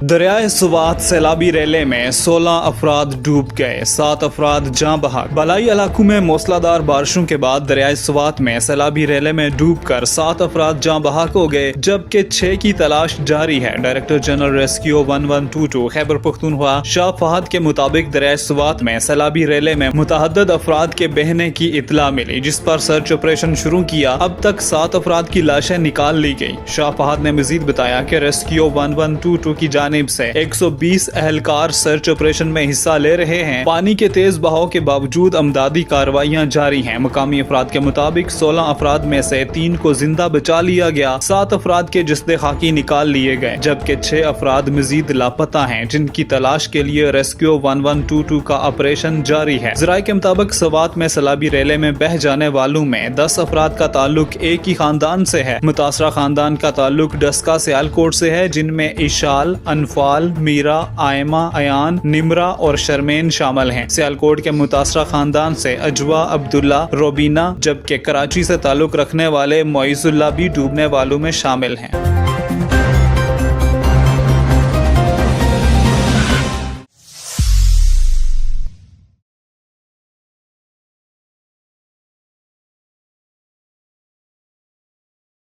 दरियाए सुवात सैलाबी रैले में 16 अफराद डूब गए, 7 अफराद जाँ बहक। बलाई इलाकों में मूसलाधार बारिशों के बाद दरियाए सुवात में सैलाबी रैले में डूबकर 7 अफराद जाँ बहक हो गए, जबकि 6 की तलाश जारी है। Director general rescue 1122 Khyber Pakhtunkhwa Shah Fahad के मुताबिक दरियाए सुवात में सैलाबी रैले में मुतअद्दिद अफराद के बहने की इतला मिली, जिस पर सर्च ऑपरेशन शुरू किया। अब तक 7 अफराद की लाशें निकाल ली गयी। शाह फहद ने मजीद बताया कि रेस्क्यू 1122 की जानिब से 120 एहलकार सर्च ऑपरेशन में हिस्सा ले रहे हैं। पानी के तेज बहाव के बावजूद अमदादी कार्रवाइयां जारी हैं। मुकामी अफराद के मुताबिक 16 अफराद में से 3 को जिंदा बचा लिया गया, 7 अफराद के जिस्दे खाकी निकाल लिए गए, जबकि 6 अफराद मजीद लापता हैं, जिनकी तलाश के लिए रेस्क्यू 1122 का ऑपरेशन जारी है। जराये के मुताबिक सवात में सैलाबी रैले में बह जाने वालों में 10 अफराद का ताल्लुक एक ही खानदान से है। मुतासरा खानदान का ताल्लुक डस्का सियालकोट से है, जिनमें इशाल, अनफाल, मीरा, आयमा, अयान, निमरा और शर्मेन शामिल हैं। सियालकोट के मुतासरा खानदान से अजवा, अब्दुल्ला, रोबीना, जबकि कराची से ताल्लुक रखने वाले मोइजुल्लाह भी डूबने वालों में शामिल हैं।